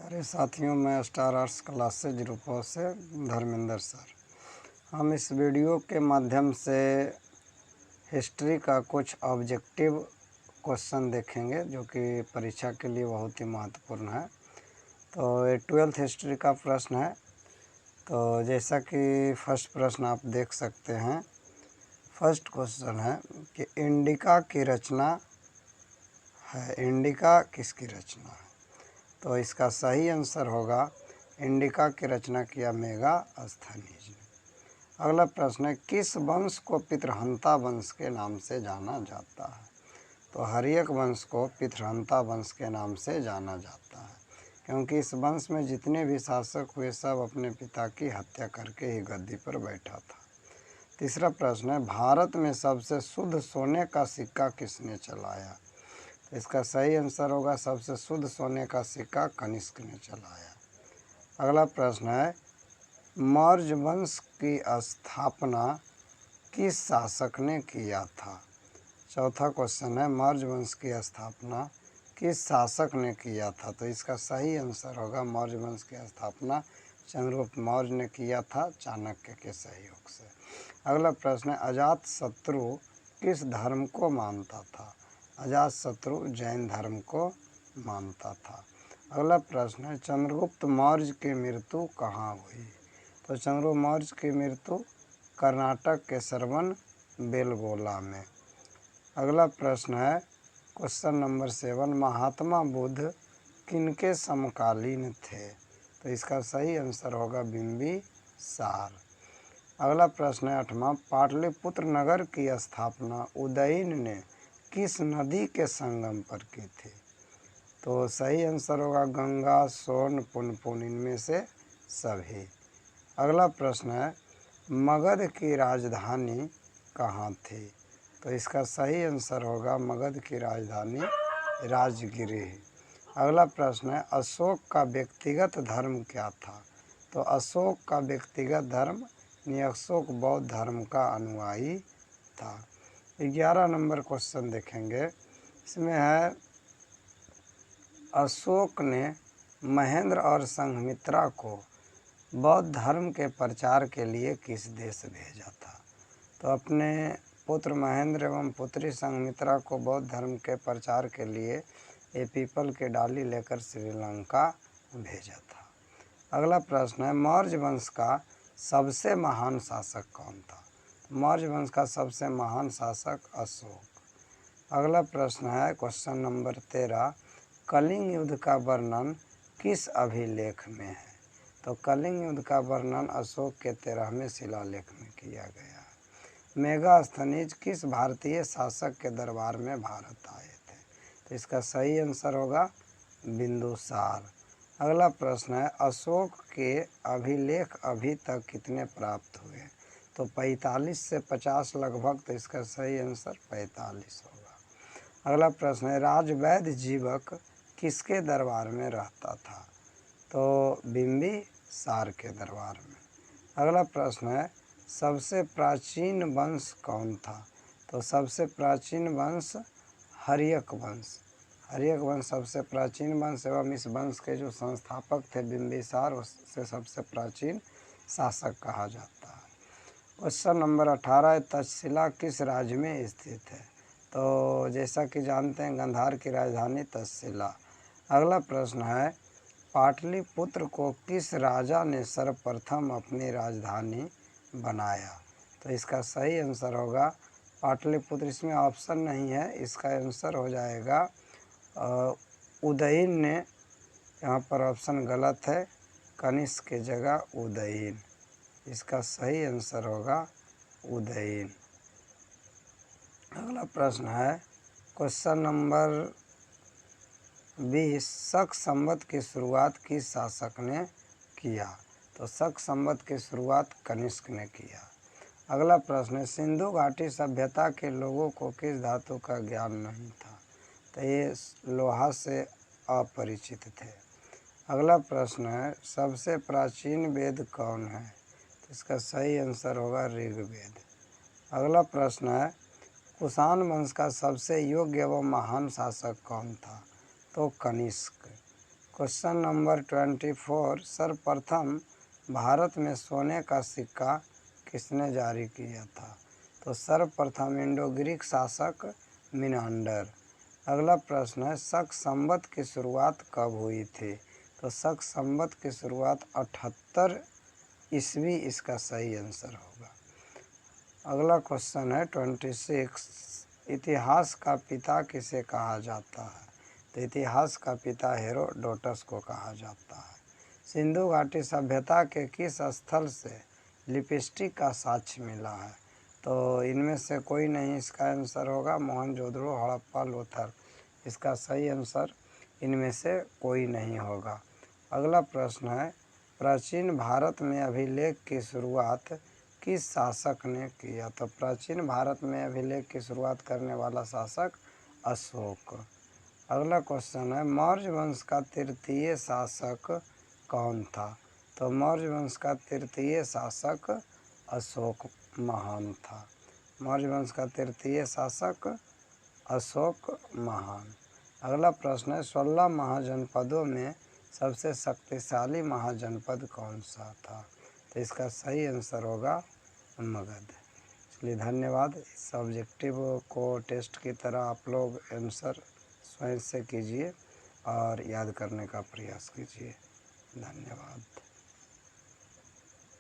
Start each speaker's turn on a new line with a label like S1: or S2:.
S1: अरे साथियों, मैं स्टार आर्ट्स क्लासेज रूपों से धर्मेंद्र सर। हम इस वीडियो के माध्यम से हिस्ट्री का कुछ ऑब्जेक्टिव क्वेश्चन देखेंगे जो कि परीक्षा के लिए बहुत ही महत्वपूर्ण है। तो ये 12th हिस्ट्री का प्रश्न है। तो जैसा कि फर्स्ट प्रश्न आप देख सकते हैं, फर्स्ट क्वेश्चन है कि इंडिका की रचना है। इंडिका किसकी रचना है? तो इसका सही आंसर होगा इंडिका की रचना किया मेगास्थनीज ने। अगला प्रश्न है, किस वंश को पितृहंता वंश के नाम से जाना जाता है? तो हर्यक वंश को पितृहंता वंश के नाम से जाना जाता है, क्योंकि इस वंश में जितने भी शासक हुए सब अपने पिता की हत्या करके ही गद्दी पर बैठा था। तीसरा प्रश्न है, भारत में सबसे शुद्ध सोने का सिक्का किसने चलाया? तो इसका सही आंसर होगा सबसे शुद्ध सोने का सिक्का कनिष्क ने चलाया। अगला प्रश्न है, मौर्य वंश की स्थापना किस शासक ने किया था? चौथा क्वेश्चन है, मौर्य वंश की स्थापना किस शासक ने किया था? तो इसका सही आंसर होगा मौर्य वंश की स्थापना चंद्रगुप्त मौर्य ने किया था, चाणक्य के सहयोग से। अगला प्रश्न है, अजातशत्रु किस धर्म को मानता था? अजातशत्रु जैन धर्म को मानता था। अगला प्रश्न है, चंद्रगुप्त मौर्य की मृत्यु कहाँ हुई? तो चंद्रगुप्त मौर्य की मृत्यु कर्नाटक के श्रवण बेलगोला में। अगला प्रश्न है, क्वेश्चन नंबर 7, महात्मा बुद्ध किनके समकालीन थे? तो इसका सही आंसर होगा बिंबिसार। अगला प्रश्न है 8वां, पाटलिपुत्र नगर की स्थापना उदयन ने किस नदी के संगम पर की थी? तो सही आंसर होगा गंगा, सोन, पुनपुन, इनमें से सभी। अगला प्रश्न है, मगध की राजधानी कहाँ थी? तो इसका सही आंसर होगा मगध की राजधानी राजगिरी। अगला प्रश्न है, अशोक का व्यक्तिगत धर्म क्या था? तो अशोक का व्यक्तिगत धर्म अशोक बौद्ध धर्म का अनुयायी था। 11 नंबर क्वेश्चन देखेंगे। इसमें है, अशोक ने महेंद्र और संघमित्रा को बौद्ध धर्म के प्रचार के लिए किस देश भेजा था? तो अपने पुत्र महेंद्र एवं पुत्री संघमित्रा को बौद्ध धर्म के प्रचार के लिए ये पीपल के डाली लेकर श्रीलंका भेजा था। अगला प्रश्न है, मौर्य वंश का सबसे महान शासक कौन था? मौर्य वंश का सबसे महान शासक अशोक। अगला प्रश्न है क्वेश्चन नंबर 13, कलिंग युद्ध का वर्णन किस अभिलेख में है? तो कलिंग युद्ध का वर्णन अशोक के 13वें शिलालेख में किया गया है। मेगास्थनीज किस भारतीय शासक के दरबार में भारत आए थे? तो इसका सही आंसर होगा बिंदुसार। अगला प्रश्न है, अशोक के अभिलेख अभी तक कितने प्राप्त हुए? तो 45 से 50 लगभग। तो इसका सही आंसर 45 होगा। अगला प्रश्न है, राजवैद्य जीवक किसके दरबार में रहता था? तो बिंबिसार के दरबार में। अगला प्रश्न है, सबसे प्राचीन वंश कौन था? तो सबसे प्राचीन वंश हर्यक वंश। हर्यक वंश सबसे प्राचीन वंश एवं इस वंश के जो संस्थापक थे बिंबिसार, उससे सबसे प्राचीन शासक कहा जाता है। क्वेश्चन नंबर 18, तक्षशिला किस राज्य में स्थित है? तो जैसा कि जानते हैं गांधार की राजधानी तक्षशिला। अगला प्रश्न है, पाटलिपुत्र को किस राजा ने सर्वप्रथम अपनी राजधानी बनाया? तो इसका सही आंसर होगा पाटलिपुत्र। इसमें ऑप्शन नहीं है, इसका आंसर हो जाएगा उदयन ने। यहाँ पर ऑप्शन गलत है, कनिष्क की जगह उदयन। इसका सही आंसर होगा उदयन। अगला प्रश्न है क्वेश्चन नंबर 20, शक संवत की शुरुआत किस शासक ने किया? तो शक संवत की शुरुआत कनिष्क ने किया। अगला प्रश्न है, सिंधु घाटी सभ्यता के लोगों को किस धातु का ज्ञान नहीं था? तो ये लोहा से अपरिचित थे। अगला प्रश्न है, सबसे प्राचीन वेद कौन है? तो इसका सही आंसर होगा ऋग्वेद। अगला प्रश्न है, कुषाण वंश का सबसे योग्य एवं महान शासक कौन था? तो कनिष्क। क्वेश्चन नंबर 24, सर्वप्रथम भारत में सोने का सिक्का किसने जारी किया था? तो सर्वप्रथम इंडो ग्रीक शासक मिनांडर। अगला प्रश्न है, शक संवत की शुरुआत कब हुई थी? तो शक संवत की शुरुआत 78 ईस्वी इसका सही आंसर होगा। अगला क्वेश्चन है 26, इतिहास का पिता किसे कहा जाता है? तो इतिहास का पिता हेरोडोटस को कहा जाता है। सिंधु घाटी सभ्यता के किस स्थल से लिपस्टिक का साक्ष्य मिला है? तो इनमें से कोई नहीं इसका आंसर होगा, मोहनजोदड़ो, हड़प्पा, लोथल। इसका सही आंसर इनमें से कोई नहीं होगा। अगला प्रश्न है, प्राचीन भारत में अभिलेख की शुरुआत किस शासक ने किया? तो प्राचीन भारत में अभिलेख की शुरुआत करने वाला शासक अशोक। अगला क्वेश्चन है, मौर्य वंश का तृतीय शासक कौन था? तो मौर्य वंश का तृतीय शासक अशोक महान था। मौर्य वंश का तृतीय शासक अशोक महान। अगला प्रश्न है, 16 महाजनपदों में सबसे शक्तिशाली महाजनपद कौन सा था? तो इसका सही आंसर होगा मगध। चलिए धन्यवाद। इस ऑब्जेक्टिव को टेस्ट की तरह आप लोग आंसर स्वयं से कीजिए और याद करने का प्रयास कीजिए। धन्यवाद।